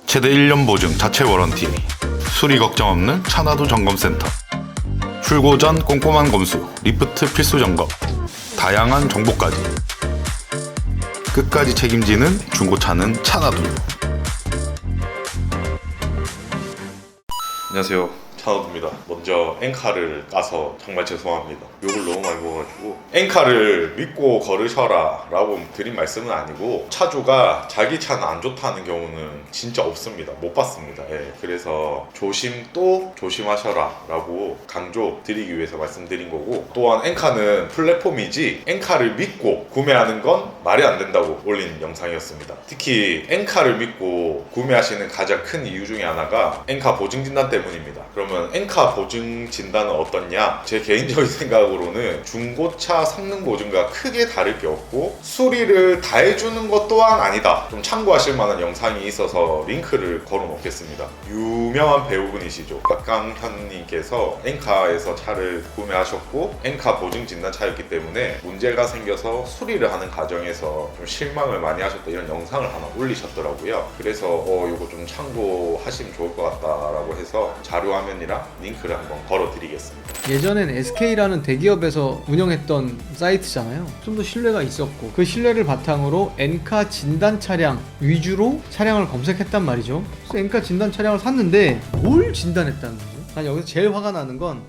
최대 1년 보증 자체 워런티, 수리 걱정 없는 차나도 점검센터, 출고 전 꼼꼼한 검수, 리프트 필수 점검, 다양한 정보까지 끝까지 책임지는 중고차는 차나도. 안녕하세요, 차나도입니다. 먼저 엔카를 까서 정말 죄송합니다. 욕을 너무 많이 먹어가지고. 엔카를 믿고 걸으셔라 라고 드린 말씀은 아니고, 차주가 자기 차는 안 좋다는 경우는 진짜 없습니다. 못 봤습니다. 예, 그래서 조심 또 조심하셔라 라고 강조 드리기 위해서 말씀드린 거고, 또한 엔카는 플랫폼이지 엔카를 믿고 구매하는 건 말이 안 된다고 올린 영상이었습니다. 특히 엔카를 믿고 구매하시는 가장 큰 이유 중에 하나가 엔카 보증 진단 때문입니다. 그러면 엔카 보증 진단은 어떻냐? 제 개인적인 생각으로는 중고차 성능 보증과 크게 다를 게 없고, 수리를 다 해주는 것 또한 아니다. 좀 참고하실 만한 영상이 있어서 링크를 걸어 놓겠습니다. 유명한 배우분이시죠, 박강현님께서 엔카에서 차를 구매하셨고 엔카 보증 진단 차였기 때문에 문제가 생겨서 수리를 하는 과정에서 좀 실망을 많이 하셨다, 이런 영상을 하나 올리셨더라고요. 그래서 이거 좀 참고하시면 좋을 것 같다라고 해서 자료 화면이랑 링크를 한번 걸어 드리겠습니다. 예전엔 SK라는 대기업에서 운영했던 사이트잖아요. 좀 더 신뢰가 있었고, 그 신뢰를 바탕으로 엔카 진단 차량 위주로 차량을 검색했단 말이죠. 그래서 엔카 진단 차량을 샀는데 뭘 진단했다는 거죠? 난 여기서 제일 화가 나는 건,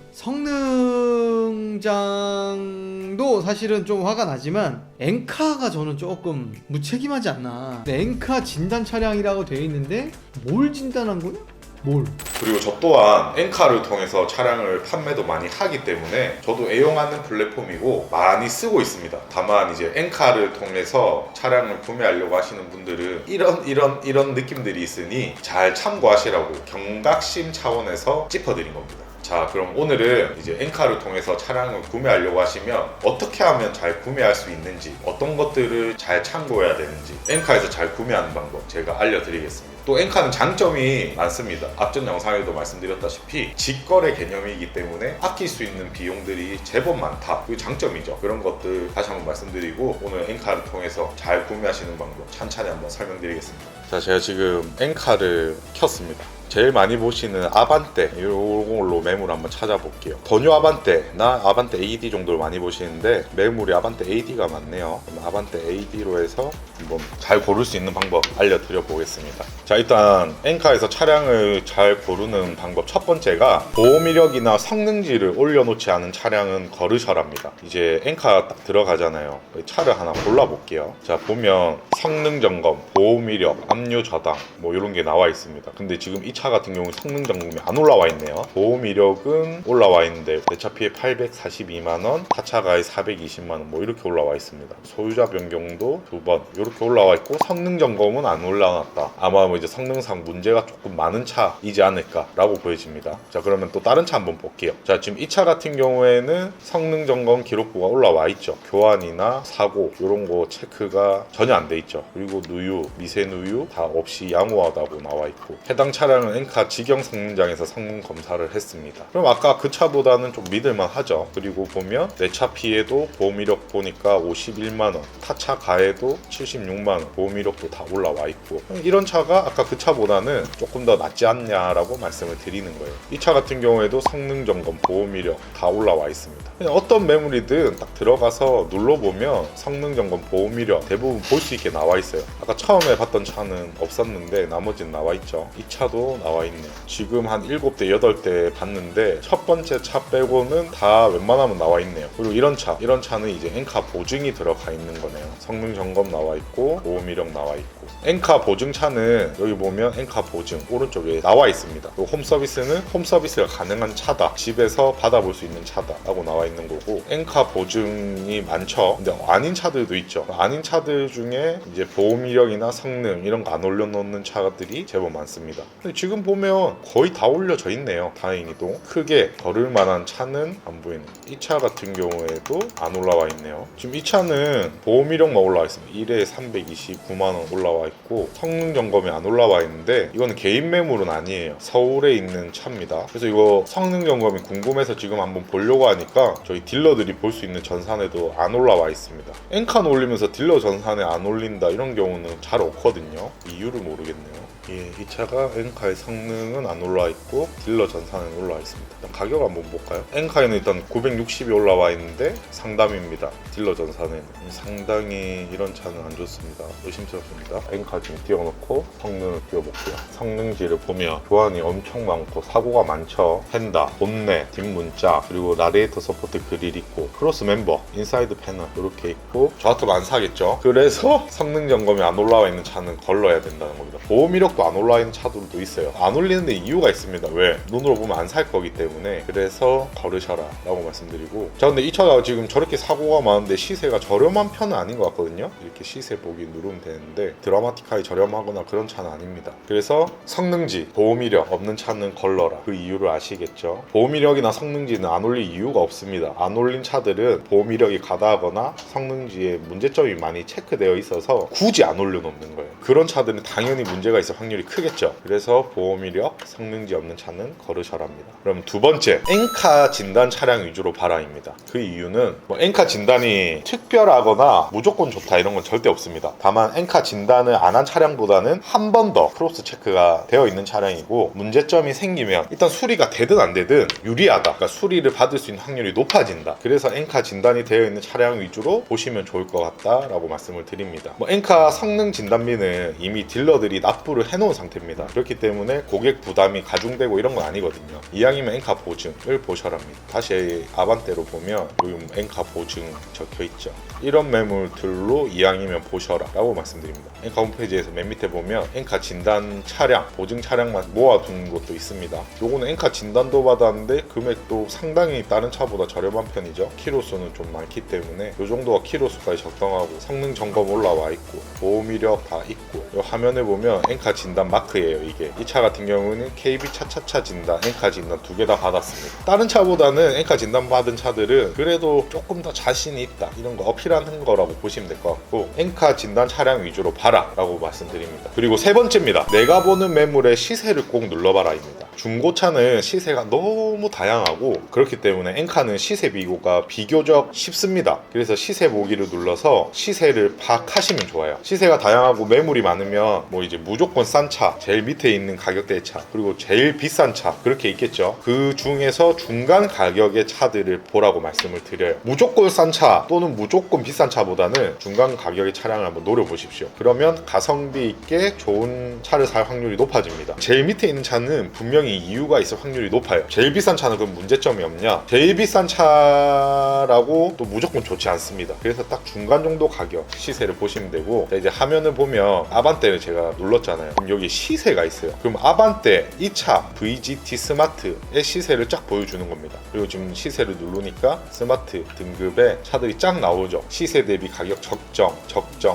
성능장도 사실은 좀 화가 나지만 엔카가 저는 조금 무책임하지 않나. 엔카 진단 차량이라고 되어 있는데 뭘 진단한 거냐? 뭘? 그리고 저 또한 엔카를 통해서 차량을 판매도 많이 하기 때문에 저도 애용하는 플랫폼이고 많이 쓰고 있습니다. 다만 이제 엔카를 통해서 차량을 구매하려고 하시는 분들은 이런 느낌들이 있으니 잘 참고하시라고 경각심 차원에서 짚어드린 겁니다. 자, 그럼 오늘은 이제 엔카를 통해서 차량을 구매하려고 하시면 어떻게 하면 잘 구매할 수 있는지, 어떤 것들을 잘 참고해야 되는지, 엔카에서 잘 구매하는 방법 제가 알려드리겠습니다. 또 엔카는 장점이 많습니다. 앞전 영상에도 말씀드렸다시피 직거래 개념이기 때문에 아낄 수 있는 비용들이 제법 많다. 그게 장점이죠. 그런 것들 다시 한번 말씀드리고, 오늘 엔카를 통해서 잘 구매하시는 방법 찬찬히 한번 설명드리겠습니다. 자, 제가 지금 엔카를 켰습니다. 제일 많이 보시는 아반떼, 이걸로 매물 한번 찾아볼게요. 더뉴 아반떼나 아반떼 AD 정도를 많이 보시는데 매물이 아반떼 AD가 많네요. 그럼 아반떼 AD로 해서 한번 잘 고를 수 있는 방법 알려드려 보겠습니다. 자, 일단 엔카에서 차량을 잘 고르는 방법 첫 번째가, 보험 이력이나 성능지를 올려놓지 않은 차량은 거르셔랍니다. 이제 엔카 딱 들어가잖아요. 차를 하나 골라볼게요. 자, 보면 성능 점검, 보험 이력, 압류 저당 뭐 이런 게 나와 있습니다. 근데 지금 이 차 같은 경우 성능 점검이 안 올라와 있네요. 보험 이력은 올라와 있는데 내차 피해 842만원, 타차 가해 420만원 뭐 이렇게 올라와 있습니다. 소유자 변경도 2번 이렇게 올라와 있고, 성능 점검은 안 올라왔다. 아마 뭐 이제 성능상 문제가 조금 많은 차이지 않을까 라고 보여집니다. 자, 그러면 또 다른 차 한번 볼게요. 자, 지금 이 차 같은 경우에는 성능 점검 기록부가 올라와 있죠. 교환이나 사고 이런 거 체크가 전혀 안 돼 있죠. 그리고 누유, 미세 누유 다 없이 양호하다고 나와 있고, 해당 차량은 엔카 직영 성능장에서 성능 검사를 했습니다. 그럼 아까 그 차보다는 좀 믿을만 하죠. 그리고 보면 내차 피해도 보험 이력 보니까 51만원, 타차 가해도 76만원, 보험 이력도 다 올라와 있고, 이런 차가 아까 그 차보다는 조금 더 낫지 않냐라고 말씀을 드리는 거예요. 이 차 같은 경우에도 성능 점검, 보험 이력 다 올라와 있습니다. 그냥 어떤 매물이든 딱 들어가서 눌러보면 성능 점검, 보험 이력 대부분 볼 수 있게 나와 있어요. 아까 처음에 봤던 차는 없었는데 나머지는 나와 있죠. 이 차도 나와 있네요. 지금 한 7대, 8대 봤는데 첫 번째 차 빼고는 다 웬만하면 나와 있네요. 그리고 이런 차는 이제 엔카 보증이 들어가 있는 거네요. 성능 점검 나와 있고, 보험 이력 나와 있고. 엔카 보증차는 여기 보면 엔카 보증 오른쪽에 나와 있습니다. 그리고 홈 서비스는 홈 서비스가 가능한 차다, 집에서 받아볼 수 있는 차다 라고 나와 있는 거고, 엔카 보증이 많죠. 근데 아닌 차들도 있죠. 아닌 차들 중에 이제 보험 이력이나 성능 이런 거 안 올려놓는 차들이 제법 많습니다. 근데 지금 보면 거의 다 올려져 있네요. 다행히도 크게 걸을 만한 차는 안 보이네요. 이 차 같은 경우에도 안 올라와 있네요. 지금 이 차는 보험 이력만 올라와 있습니다. 1회에 329만원 올라와 있고, 성능 점검이 안 올라와 있는데 이거는 개인 매물은 아니에요. 서울에 있는 차입니다. 그래서 이거 성능 점검이 궁금해서 지금 한번 보려고 하니까 저희 딜러들이 볼 수 있는 전산에도 안 올라와 있습니다. 엔칸 올리면서 딜러 전산에 안 올린다 이런 경우는 잘 없거든요. 이유를 모르겠네요. 예, 이 차가 엔카의 성능은 안 올라와 있고 딜러 전산은 올라와 있습니다. 일단 가격 한번 볼까요? 엔카에는 일단 960이 올라와 있는데 상담입니다. 딜러 전산에는 상당히 이런 차는 안 좋습니다. 의심스럽습니다. 엔카 지금 띄워놓고 성능을 띄워볼게요. 성능지를 보면 교환이 엄청 많고 사고가 많죠. 펜다, 본넷, 뒷문자, 그리고 라디에이터 서포트 그릴 있고 크로스 멤버, 인사이드 패널 이렇게 있고 저 같으면 안 사겠죠. 그래서 성능 점검이 안 올라와 있는 차는 걸러야 된다는 겁니다. 보험 이력도 안 올라와 있는 차들도 있어요. 안 올리는데 이유가 있습니다. 왜? 눈으로 보면 안 살 거기 때문에. 그래서 걸으셔라 라고 말씀드리고, 자 근데 이 차가 지금 저렇게 사고가 많은데 시세가 저렴한 편은 아닌 것 같거든요. 이렇게 시세 보기 누르면 되는데 드라마틱하게 저렴하거나 그런 차는 아닙니다. 그래서 성능지, 보험 이력 없는 차는 걸러라. 그 이유를 아시겠죠? 보험 이력이나 성능지는 안 올릴 이유가 없습니다. 안 올린 차들은 보험 이력이 가다하거나 성능지에 문제점이 많이 체크되어 있어서 굳이 안 올려놓는 거예요. 그런 차들은 당연히 문제가 있을 확률이 크겠죠. 그래서 보험 이력, 성능지 없는 차는 걸으셔랍니다. 그럼 두 번째, 엔카 진단 차량 위주로 봐라입니다. 그 이유는 뭐 엔카 진단이 특별하거나 무조건 좋다 이런 건 절대 없습니다. 다만 엔카 진단을 안 한 차량보다는 한 번 더 크로스 체크가 되어 있는 차량이고, 문제점이 생기면 일단 수리가 되든 안 되든 유리하다. 그러니까 수리를 받을 수 있는 확률이 높아진다. 그래서 엔카 진단이 되어 있는 차량 위주로 보시면 좋을 것 같다라고 말씀을 드립니다. 뭐 엔카 성능 진단비는 이미 딜러들이 납부를 해놓은 상태입니다. 그렇기 때문에 고객 부담이 가중되고 이런 건 아니거든요. 이왕이면 엔카 보증을 보셔랍니다. 다시 아반떼로 보면 여기 엔카 보증 적혀있죠. 이런 매물들로 이왕이면 보셔라 라고 말씀드립니다. 엔카 홈페이지에서 맨 밑에 보면 엔카 진단 차량, 보증 차량만 모아둔 것도 있습니다. 요거는 엔카 진단도 받았는데 금액도 상당히 다른 차보다 저렴한 편이죠. 키로수는 좀 많기 때문에 요 정도가 키로수까지 적당하고 성능 점검 올라와 있고 보험 이력 다 있고, 요 화면에 보면 엔카 진단 마크예요. 이게 이 차 같은 경우는 KB 차차차 진단, 엔카 진단 두 개 다 받았습니다. 다른 차보다는 엔카 진단 받은 차들은 그래도 조금 더 자신이 있다 이런 거 어필하는 거라고 보시면 될 것 같고, 엔카 진단 차량 위주로 봐라 라고 말씀드립니다. 그리고 세 번째입니다. 내가 보는 매물의 시세를 꼭 눌러봐라입니다. 중고차는 시세가 너무 다양하고 그렇기 때문에 엔카는 시세 비교가 비교적 쉽습니다. 그래서 시세 보기를 눌러서 시세를 파악하시면 좋아요. 시세가 다양하고 매물이 많으면 뭐 이제 무조건 싼 차, 제일 밑에 있는 가격대의 차, 그리고 제일 비싼 차 그렇게 있겠죠. 그 중에서 중간 가격의 차들을 보라고 말씀을 드려요. 무조건 싼 차 또는 무조건 비싼 차보다는 중간 가격의 차량을 한번 노려보십시오. 그러면 가성비 있게 좋은 차를 살 확률이 높아집니다. 제일 밑에 있는 차는 분명히 이유가 있을 확률이 높아요. 제일 비싼 차는 그럼 문제점이 없냐? 제일 비싼 차라고 또 무조건 좋지 않습니다. 그래서 딱 중간 정도 가격 시세를 보시면 되고, 이제 화면을 보면 아반떼를 제가 눌렀잖아요. 그럼 여기 시세가 있어요. 그럼 아반떼 이 차 VGT 스마트의 시세를 쫙 보여주는 겁니다. 그리고 지금 시세를 누르니까 스마트 등급의 차들이 쫙 나오죠. 시세 대비 가격 적정,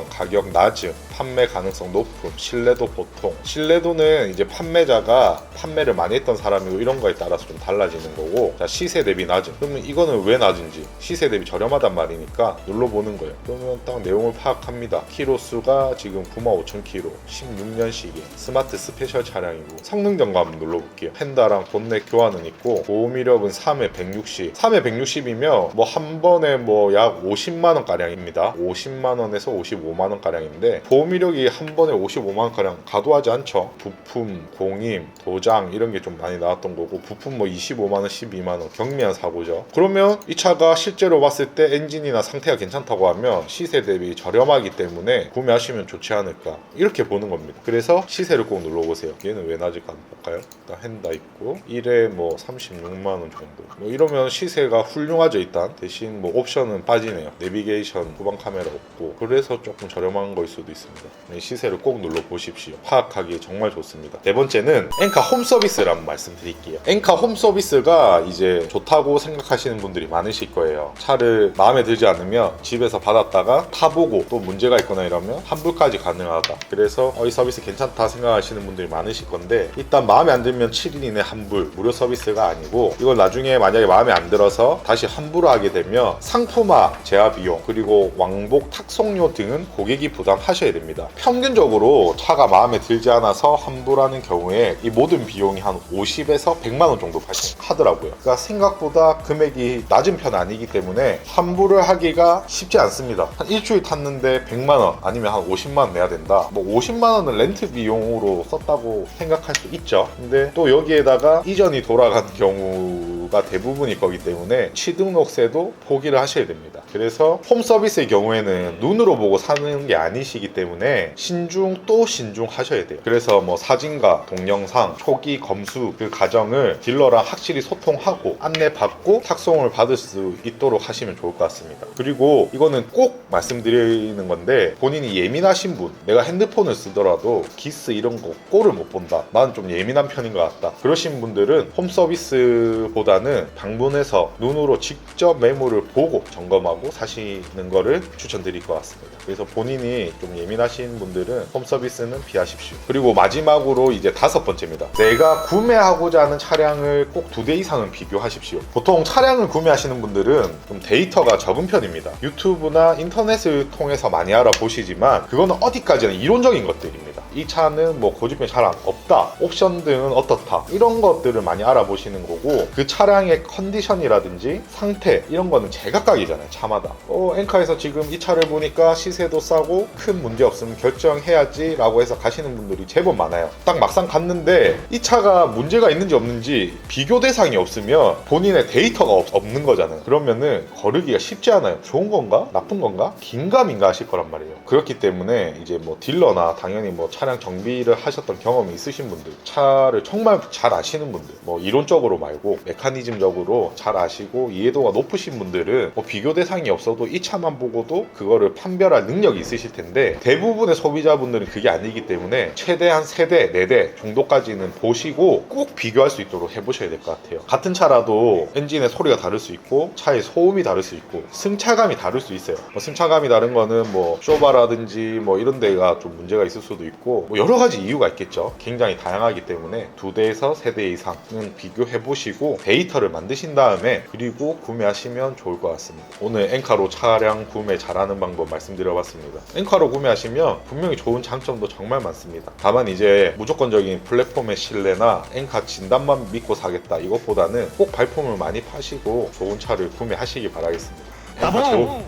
가격 낮음, 판매 가능성 높음, 신뢰도 보통. 신뢰도는 이제 판매자가 판매를 많이 했던 사람이고 이런 거에 따라서 좀 달라지는 거고, 자 시세 대비 낮음. 그러면 이거는 왜 낮은지, 시세 대비 저렴하단 말이니까 눌러보는 거예요. 그러면 딱 내용을 파악합니다. 키로수가 지금 95,000km, 16년 시기, 스마트 스페셜 차량이고, 성능 점검 한번 눌러볼게요. 펜다랑 본넷 교환은 있고, 보험 이력은 3회 160. 3회 160이면 뭐 한 번에 뭐 약 50만 원 가량입니다. 50만 원에서 55만 원 가량인데, 보험 이력이 한 번에 55만 원 가량 과도하지 않죠. 부품, 공임, 도장 이런 게 좀 많이 나왔던 거고, 부품 뭐 25만 원, 12만 원 경미한 사고죠. 그러면 이 차가 실제로 봤을 때 엔진이나 상태가 괜찮다고 하면 시세 대비 저렴하기 때문에 구매하시면 좋지 않을까 이렇게 보는 겁니다. 그래서 시세를 꼭 눌러보세요. 얘는 왜 낮을까 한번 볼까요? 일단 헨다 있고 1에 뭐 36만 원 정도, 뭐 이러면 시세가 훌륭하죠. 일단 대신 뭐 옵션은 빠지네요. 내비게이션, 후방 카메라 없고, 그래서 조금 저렴한 거일 수도 있습니다. 시세를 꼭 눌러보십시오. 파악하기 정말 좋습니다. 네 번째는 엔카 홈 서비스를 한번 말씀드릴게요. 엔카 홈 서비스가 이제 좋다고 생각하시는 분들이 많으실 거예요. 차를 마음에 들지 않으면 집에서 받았다가 타보고 또 문제가 있거나 이러면 환불까지 가능하다. 그래서 이 서비스 괜찮다 생각하시는 분들이 많으실 건데, 일단 마음에 안 들면 7일 이내 환불, 무료 서비스가 아니고, 이걸 나중에 만약에 마음에 안 들어서 다시 환불을 하게 되면 상품화, 제화 비용, 그리고 왕복 탁송료 등은 고객이 부담하셔야 됩니다. 됩니다. 평균적으로 차가 마음에 들지 않아서 환불하는 경우에 이 모든 비용이 한 50에서 100만 원 정도 발생하더라고요. 그러니까 생각보다 금액이 낮은 편 아니기 때문에 환불을 하기가 쉽지 않습니다. 한 일주일 탔는데 100만 원 아니면 한 50만 원 내야 된다. 뭐 50만 원은 렌트 비용으로 썼다고 생각할 수 있죠. 근데 또 여기에다가 이전이 돌아간 경우가 대부분일 거기 때문에 취등록세도 포기를 하셔야 됩니다. 그래서 홈 서비스의 경우에는 눈으로 보고 사는 게 아니시기 때문에 신중 또 신중 하셔야 돼요. 그래서 뭐 사진과 동영상, 초기 검수 그 과정을 딜러랑 확실히 소통하고 안내받고 탁송을 받을 수 있도록 하시면 좋을 것 같습니다. 그리고 이거는 꼭 말씀드리는 건데 본인이 예민하신 분, 내가 핸드폰을 쓰더라도 기스 이런 거 꼴을 못 본다. 나는 좀 예민한 편인 것 같다. 그러신 분들은 홈 서비스보다는 방문해서 눈으로 직접 매물을 보고 점검하고 사시는 거를 추천드릴 것 같습니다. 그래서 본인이 좀 예민하신 분들은 홈 서비스는 피하십시오. 그리고 마지막으로 이제 5번째입니다. 내가 구매하고자 하는 차량을 꼭 2대 이상은 비교하십시오. 보통 차량을 구매하시는 분들은 좀 데이터가 적은 편입니다. 유튜브나 인터넷을 통해서 많이 알아보시지만 그거는 어디까지나 이론적인 것들입니다. 이 차는 뭐 고집이 잘 없다, 옵션 등은 어떻다, 이런 것들을 많이 알아보시는 거고, 그 차량의 컨디션이라든지 상태 이런 거는 제각각이잖아요. 차마다. 엔카에서 지금 이 차를 보니까 시세도 싸고 큰 문제 없으면 결정해야지 라고 해서 가시는 분들이 제법 많아요. 딱 막상 갔는데 이 차가 문제가 있는지 없는지 비교 대상이 없으면 본인의 데이터가 없는 거잖아요. 그러면은 거르기가 쉽지 않아요. 좋은 건가? 나쁜 건가? 긴가민가 하실 거란 말이에요. 그렇기 때문에 이제 뭐 딜러나 당연히 뭐 차량 정비를 하셨던 경험이 있으신 분들, 차를 정말 잘 아시는 분들, 뭐 이론적으로 말고 메커니즘적으로 잘 아시고 이해도가 높으신 분들은 뭐 비교 대상이 없어도 이 차만 보고도 그거를 판별할 능력이 있으실 텐데, 대부분의 소비자분들은 그게 아니기 때문에 최대한 3대, 4대 정도까지는 보시고 꼭 비교할 수 있도록 해보셔야 될 것 같아요. 같은 차라도 엔진의 소리가 다를 수 있고 차의 소음이 다를 수 있고 승차감이 다를 수 있어요. 뭐 승차감이 다른 거는 뭐 쇼바라든지 뭐 이런 데가 좀 문제가 있을 수도 있고 뭐 여러 가지 이유가 있겠죠. 굉장히 다양하기 때문에 2대에서 3대 이상은 비교해 보시고 데이터를 만드신 다음에 그리고 구매하시면 좋을 것 같습니다. 오늘 엔카로 차량 구매 잘하는 방법 말씀드려봤습니다. 엔카로 구매하시면 분명히 좋은 장점도 정말 많습니다. 다만 이제 무조건적인 플랫폼의 신뢰나 엔카 진단만 믿고 사겠다 이것보다는 꼭 발품을 많이 파시고 좋은 차를 구매하시기 바라겠습니다. 엔카 최고!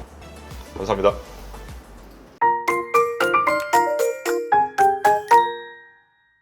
감사합니다.